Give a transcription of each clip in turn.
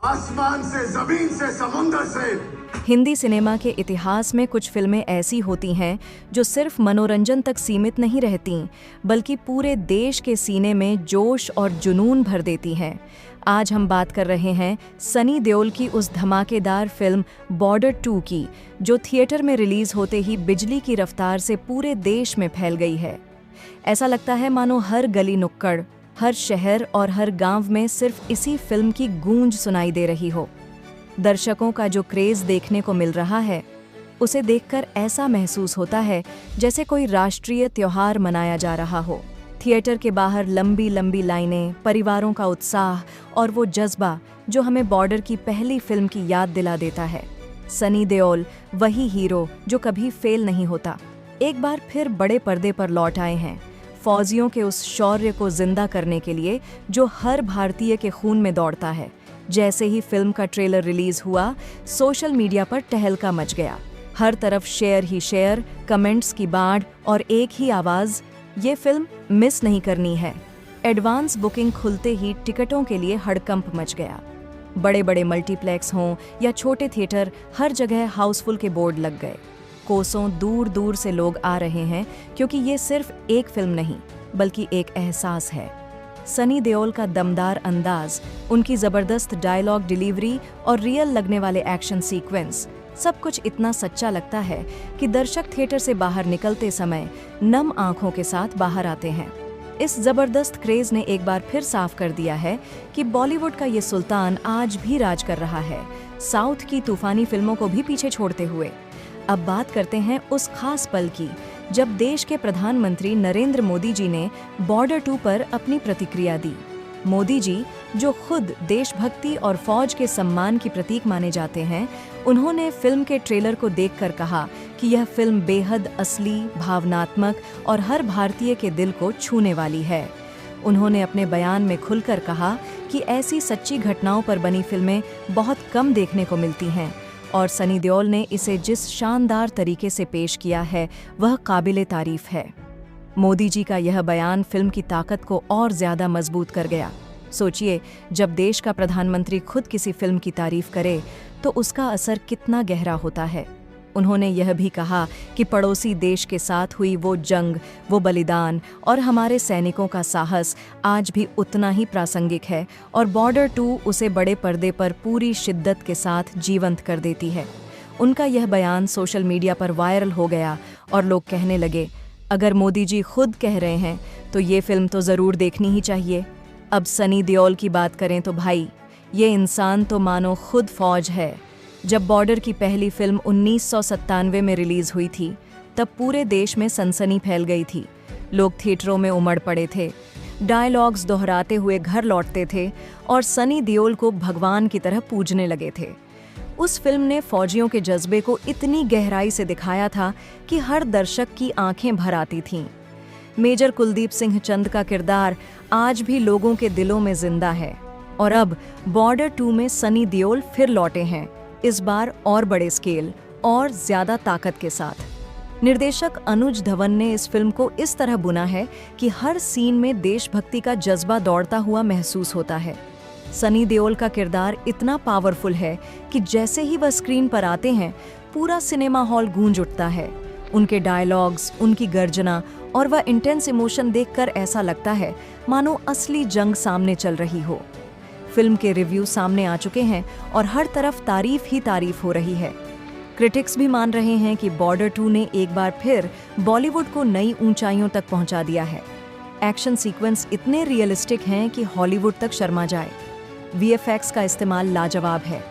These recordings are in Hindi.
आसमान से, जमीन से, समुंदर से। हिंदी सिनेमा के इतिहास में कुछ फिल्में ऐसी होती हैं जो सिर्फ मनोरंजन तक सीमित नहीं रहती, बल्कि पूरे देश के सीने में जोश और जुनून भर देती हैं। आज हम बात कर रहे हैं सनी देओल की उस धमाकेदार फिल्म बॉर्डर 2 की, जो थिएटर में रिलीज होते ही बिजली की रफ्तार से पूरे देश में फैल गई है। ऐसा लगता है मानो हर गली नुक्कड़, हर शहर और हर गांव में सिर्फ इसी फिल्म की गूंज सुनाई दे रही हो। दर्शकों का जो क्रेज देखने को मिल रहा है, उसे देखकर ऐसा महसूस होता है जैसे कोई राष्ट्रीय त्योहार मनाया जा रहा हो। थिएटर के बाहर लंबी लंबी लाइनें, परिवारों का उत्साह और वो जज्बा जो हमें बॉर्डर की पहली फिल्म की याद दिला देता है। सनी देओल वही हीरो जो कभी फेल नहीं होता, एक बार फिर बड़े पर्दे पर लौट आए हैं, फौजियों के उस शौर्य को जिंदा करने के लिए जो हर भारतीय के खून में दौड़ता है। जैसे ही फिल्म का ट्रेलर रिलीज हुआ, सोशल मीडिया पर टहलका मच गया। हर तरफ शेयर ही शेयर, कमेंट्स की बाढ़ और एक ही आवाज, ये फिल्म मिस नहीं करनी है। एडवांस बुकिंग खुलते ही टिकटों के लिए हड़कंप मच गया। बड़े बड़े मल्टीप्लेक्स हों या छोटे थिएटर, हर जगह हाउसफुल के बोर्ड लग गए। कोसों दूर दूर से लोग आ रहे हैं, क्योंकि ये सिर्फ एक फिल्म नहीं बल्कि एक एहसास है। सनी देओल का दमदार अंदाज, उनकी जबरदस्त डायलॉग डिलीवरी और रियल लगने वाले एक्शन सीक्वेंस, सब कुछ इतना सच्चा लगता है कि दर्शक थिएटर से बाहर निकलते समय नम आंखों के साथ बाहर आते हैं। इस जबरदस्त क्रेज ने एक बार फिर साफ कर दिया है कि बॉलीवुड का ये सुल्तान आज भी राज कर रहा है, साउथ की तूफानी फिल्मों को भी पीछे छोड़ते हुए। अब बात करते हैं उस खास पल की जब देश के प्रधानमंत्री नरेंद्र मोदी जी ने बॉर्डर 2 पर अपनी प्रतिक्रिया दी। मोदी जी, जो खुद देशभक्ति और फौज के सम्मान की प्रतीक माने जाते हैं, उन्होंने फिल्म के ट्रेलर को देखकर कहा कि यह फिल्म बेहद असली, भावनात्मक और हर भारतीय के दिल को छूने वाली है। उन्होंने अपने बयान में खुलकर कहा कि ऐसी सच्ची घटनाओं पर बनी फिल्में बहुत कम देखने को मिलती हैं, और सनी देओल ने इसे जिस शानदार तरीके से पेश किया है, वह काबिले तारीफ है। मोदी जी का यह बयान फिल्म की ताकत को और ज्यादा मजबूत कर गया। सोचिए, जब देश का प्रधानमंत्री खुद किसी फिल्म की तारीफ करे तो उसका असर कितना गहरा होता है। उन्होंने यह भी कहा कि पड़ोसी देश के साथ हुई वो जंग, वो बलिदान और हमारे सैनिकों का साहस आज भी उतना ही प्रासंगिक है, और बॉर्डर 2 उसे बड़े पर्दे पर पूरी शिद्दत के साथ जीवंत कर देती है। उनका यह बयान सोशल मीडिया पर वायरल हो गया और लोग कहने लगे, अगर मोदी जी खुद कह रहे हैं तो ये फिल्म तो ज़रूर देखनी ही चाहिए। अब सनी देओल की बात करें तो भाई, ये इंसान तो मानो खुद फौज है। जब बॉर्डर की पहली फिल्म 1997 में रिलीज हुई थी, तब पूरे देश में सनसनी फैल गई थी। लोग थिएटरों में उमड़ पड़े थे, डायलॉग्स दोहराते हुए घर लौटते थे और सनी देओल को भगवान की तरह पूजने लगे थे। उस फिल्म ने फौजियों के जज्बे को इतनी गहराई से दिखाया था कि हर दर्शक की आंखें भर आती थीं। मेजर कुलदीप सिंह चंद का किरदार आज भी लोगों के दिलों में जिंदा है, और अब बॉर्डर 2 में सनी देओल फिर लौटे हैं, इस बार और बड़े स्केल और ज्यादा ताकत के साथ। निर्देशक अनुज धवन ने इस फिल्म को इस तरह बुना है कि हर सीन में देशभक्ति का जज्बा दौड़ता हुआ महसूस होता है। सनी देओल का किरदार इतना पावरफुल है कि जैसे ही वह स्क्रीन पर आते हैं, पूरा सिनेमा हॉल गूंज उठता है। उनके डायलॉग्स, उनकी गर्जना और वह इंटेंस इमोशन देखकर ऐसा लगता है मानो असली जंग सामने चल रही हो। फिल्म के रिव्यू सामने आ चुके हैं और हर तरफ तारीफ ही तारीफ हो रही है। क्रिटिक्स भी मान रहे हैं कि बॉर्डर 2 ने एक बार फिर बॉलीवुड को नई ऊंचाइयों तक पहुंचा दिया है। एक्शन सीक्वेंस इतने रियलिस्टिक हैं कि हॉलीवुड तक शर्मा जाए। वीएफएक्स का इस्तेमाल लाजवाब है।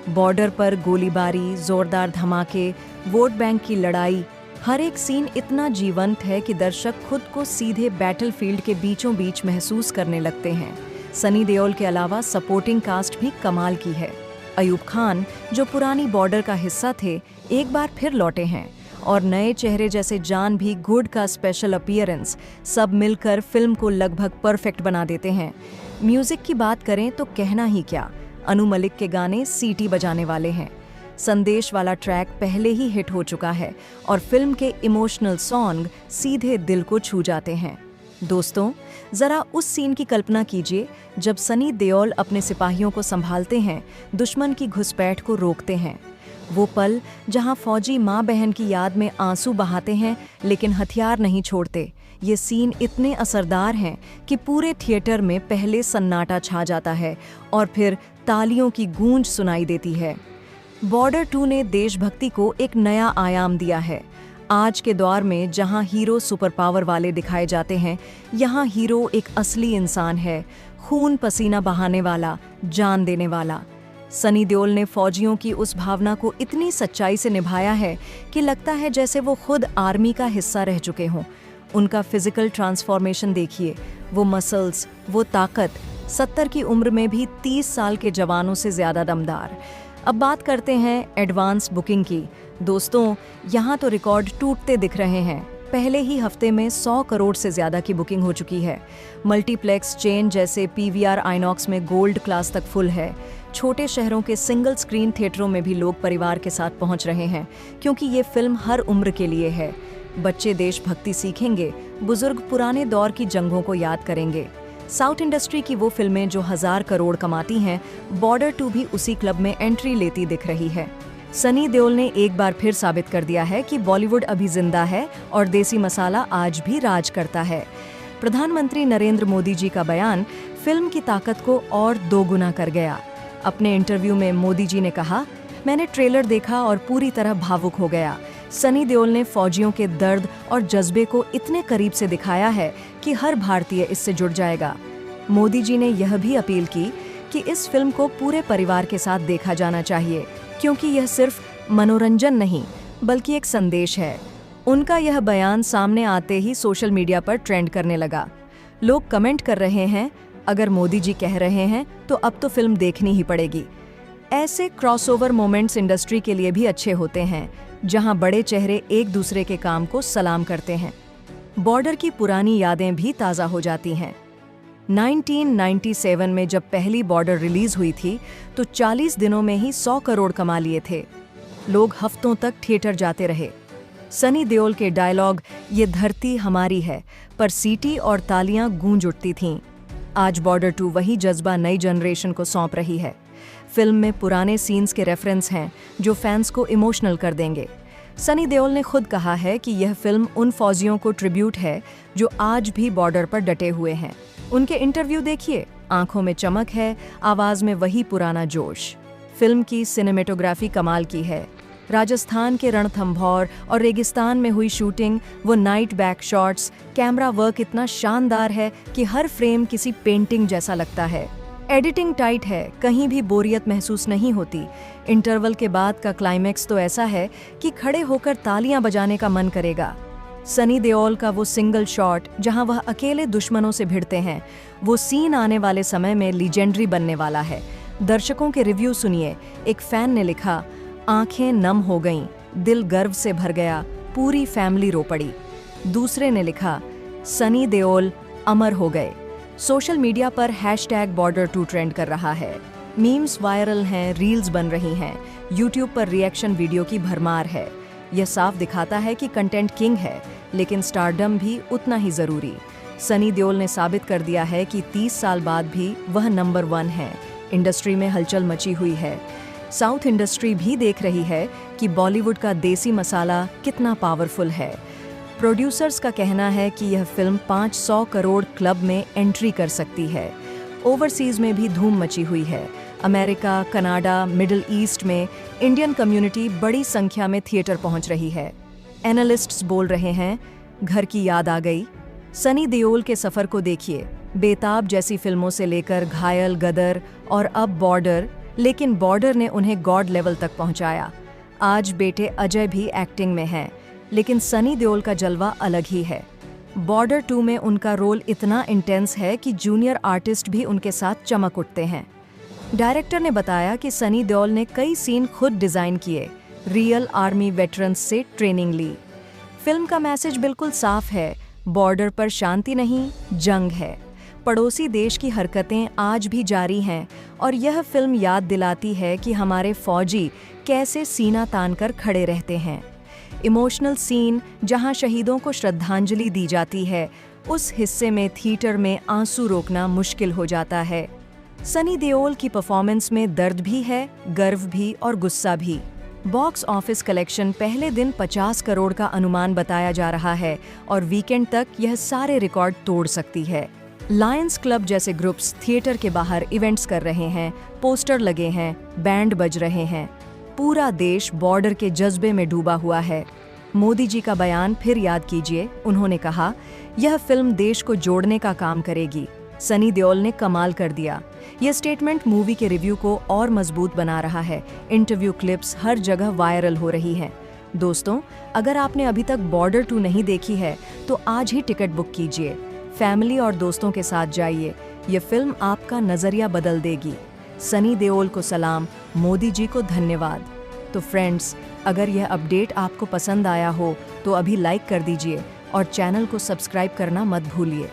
बॉर्डर पर गोलीबारी, जोरदार धमाके, वोट बैंक की लड़ाई, हर एक सीन इतना जीवंत है कि दर्शक खुद को सीधे बैटलफील्ड के बीचों बीच महसूस करने लगते हैं। सनी देओल के अलावा सपोर्टिंग कास्ट भी कमाल की है। अयूब खान, जो पुरानी बॉर्डर का हिस्सा थे, एक बार फिर लौटे हैं, और नए चेहरे जैसे जान भी गुड का स्पेशल अपीयरेंस, सब मिलकर फिल्म को लगभग परफेक्ट बना देते हैं। म्यूजिक की बात करें तो कहना ही क्या, अनु मलिक के गाने सीटी बजाने वाले हैं। संदेश वाला ट्रैक पहले ही हिट हो चुका है और फिल्म के इमोशनल सॉन्ग सीधे दिल को छू जाते हैं। दोस्तों, जरा उस सीन की कल्पना कीजिए जब सनी देओल अपने सिपाहियों को संभालते हैं, दुश्मन की घुसपैठ को रोकते हैं। वो पल जहां फौजी माँ बहन की याद में आंसू बहाते हैं लेकिन हथियार नहीं छोड़ते। ये सीन इतने असरदार हैं कि पूरे थिएटर में पहले सन्नाटा छा जाता है और फिर तालियों की गूंज सुनाई देती है। बॉर्डर 2 ने देशभक्ति को एक नया आयाम दिया है। आज के दौर में जहां हीरो सुपर पावर वाले दिखाए जाते हैं, यहाँ हीरो एक असली इंसान है, खून पसीना बहाने वाला, जान देने वाला। सनी देओल ने फौजियों की उस भावना को इतनी सच्चाई से निभाया है कि लगता है जैसे वो खुद आर्मी का हिस्सा रह चुके हों। उनका फिजिकल ट्रांसफॉर्मेशन देखिए, वो मसल्स, वो ताकत, 70 की उम्र में भी 30 साल के जवानों से ज़्यादा दमदार। अब बात करते हैं एडवांस बुकिंग की। दोस्तों, यहाँ तो रिकॉर्ड टूटते दिख रहे हैं। पहले ही हफ्ते में 100 करोड़ से ज़्यादा की बुकिंग हो चुकी है। मल्टीप्लेक्स चेन जैसे पीवीआर आइनॉक्स में गोल्ड क्लास तक फुल है। छोटे शहरों के सिंगल स्क्रीन थिएटरों में भी लोग परिवार के साथ पहुंच रहे हैं, क्योंकि ये फिल्म हर उम्र के लिए है। बच्चे देशभक्ति सीखेंगे, बुजुर्ग पुराने दौर की जंगों को याद करेंगे। साउथ इंडस्ट्री की वो फिल्में जो 1000 करोड़ कमाती हैं, बॉर्डर 2 भी उसी क्लब में एंट्री लेती दिख रही है। सनी देओल ने एक बार फिर साबित कर दिया है कि बॉलीवुड अभी जिंदा है और देसी मसाला आज भी राज करता है। प्रधानमंत्री नरेंद्र मोदी जी का बयान फिल्म की ताकत को और दोगुना कर गया। अपने इंटरव्यू में मोदी जी ने कहा, मैंने ट्रेलर देखा और पूरी तरह भावुक हो गया। सनी देओल ने फौजियों के दर्द और जज्बे को इतने करीब से दिखाया है कि हर भारतीय इससे जुड़ जाएगा। मोदी जी ने यह भी अपील की कि इस फिल्म को पूरे परिवार के साथ देखा जाना चाहिए, क्योंकि यह सिर्फ मनोरंजन नहीं बल्कि एक संदेश है। उनका यह बयान सामने आते ही सोशल मीडिया पर ट्रेंड करने लगा। लोग कमेंट कर रहे हैं, अगर मोदी जी कह रहे हैं तो अब तो फिल्म देखनी ही पड़ेगी। ऐसे क्रॉसओवर मोमेंट्स इंडस्ट्री के लिए भी अच्छे होते हैं, जहां बड़े चेहरे एक दूसरे के काम को सलाम करते हैं। बॉर्डर की पुरानी यादें भी ताज़ा हो जाती हैं। 1997 में जब पहली बॉर्डर रिलीज हुई थी तो 40 दिनों में ही 100 करोड़ कमा लिए थे। लोग हफ्तों तक थिएटर जाते रहे। सनी देओल के डायलॉग, ये धरती हमारी है, पर सीटी और तालियां गूंज उठती थीं। आज बॉर्डर 2 वही जज्बा नई जनरेशन को सौंप रही है। फिल्म में पुराने सीन्स के रेफरेंस हैं जो फैंस को इमोशनल कर देंगे। सनी देओल ने खुद कहा है कि यह फिल्म उन फौजियों को ट्रिब्यूट है जो आज भी बॉर्डर पर डटे हुए हैं। उनके इंटरव्यू देखिए, आंखों में चमक है, आवाज में वही पुराना जोश। फिल्म की सिनेमेटोग्राफी कमाल की है। राजस्थान के रणथंभौर और रेगिस्तान में हुई शूटिंग, वो night back shots, camera work इतना शानदार है कि हर फ्रेम किसी पेंटिंग जैसा लगता है। एडिटिंग टाइट है, कहीं भी बोरियत महसूस नहीं होती। इंटरवल के बाद का क्लाइमेक्स तो ऐसा है कि खड़े होकर तालियां बजाने का मन करेगा। सनी देओल का वो सिंगल शॉट जहां वह अकेले दुश्मनों से भिड़ते हैं, वो सीन आने वाले समय में लीजेंडरी बनने वाला है। दर्शकों के रिव्यू सुनिए। एक फैन ने लिखा, आंखें नम हो गईं, दिल गर्व से भर गया, पूरी फैमिली रो पड़ी। दूसरे ने लिखा, सनी देओल अमर हो गए। सोशल मीडिया पर #Border2 ट्रेंड कर रहा है। मीम्स वायरल हैं, रील्स बन रही हैं, यूट्यूब पर रिएक्शन वीडियो की भरमार है। यह साफ दिखाता है कि कंटेंट किंग है, लेकिन स्टारडम भी उतना ही जरूरी। सनी देओल ने साबित कर दिया है कि 30 साल बाद भी वह नंबर 1 है। इंडस्ट्री में हलचल मची हुई है। साउथ इंडस्ट्री भी देख रही है कि बॉलीवुड का देसी मसाला कितना पावरफुल है। प्रोड्यूसर्स का कहना है कि यह फिल्म 500 करोड़ क्लब में एंट्री कर सकती है। ओवरसीज में भी धूम मची हुई है। अमेरिका, कनाडा, मिडिल ईस्ट में इंडियन कम्युनिटी बड़ी संख्या में थिएटर पहुंच रही है। एनालिस्ट्स बोल रहे हैं, घर की याद आ गई। सनी देओल के सफर को देखिए, बेताब जैसी फिल्मों से लेकर घायल, गदर और अब बॉर्डर, लेकिन बॉर्डर ने उन्हें गॉड लेवल तक पहुंचाया। आज बेटे अजय भी एक्टिंग में हैं, लेकिन सनी देओल का जलवा अलग ही है। बॉर्डर 2 में उनका रोल इतना इंटेंस है कि जूनियर आर्टिस्ट भी उनके साथ चमक उठते हैं। डायरेक्टर ने बताया कि सनी देओल ने कई सीन खुद डिजाइन किए, रियल आर्मी वेटरन्स से ट्रेनिंग ली। फिल्म का मैसेज बिल्कुल साफ है, बॉर्डर पर शांति नहीं, जंग है। पड़ोसी देश की हरकतें आज भी जारी हैं और यह फिल्म याद दिलाती है कि हमारे फौजी कैसे सीना तानकर खड़े रहते हैं। इमोशनल सीन जहां शहीदों को श्रद्धांजलि दी जाती है, उस हिस्से में थिएटर में आंसू रोकना मुश्किल हो जाता है। सनी देओल की परफॉर्मेंस में दर्द भी है, गर्व भी और गुस्सा भी। बॉक्स ऑफिस कलेक्शन पहले दिन 50 करोड़ का अनुमान बताया जा रहा है और वीकेंड तक यह सारे रिकॉर्ड तोड़ सकती है। लायंस क्लब जैसे ग्रुप्स थिएटर के बाहर इवेंट्स कर रहे हैं, पोस्टर लगे हैं, बैंड बज रहे हैं। पूरा देश बॉर्डर के जज्बे में डूबा हुआ है। मोदी जी का बयान फिर याद कीजिए। उन्होंने कहा, यह फिल्म देश को जोड़ने का काम करेगी। सनी देओल ने कमाल कर दिया। यह स्टेटमेंट मूवी के रिव्यू को और मजबूत बना रहा है। इंटरव्यू क्लिप्स हर जगह वायरल हो रही हैं। दोस्तों, अगर आपने अभी तक बॉर्डर 2 नहीं देखी है तो आज ही टिकट बुक कीजिए। फैमिली और दोस्तों के साथ जाइए। ये फिल्म आपका नजरिया बदल देगी। सनी देओल को सलाम, मोदी जी को धन्यवाद। तो फ्रेंड्स, अगर यह अपडेट आपको पसंद आया हो तो अभी लाइक कर दीजिए और चैनल को सब्सक्राइब करना मत भूलिए।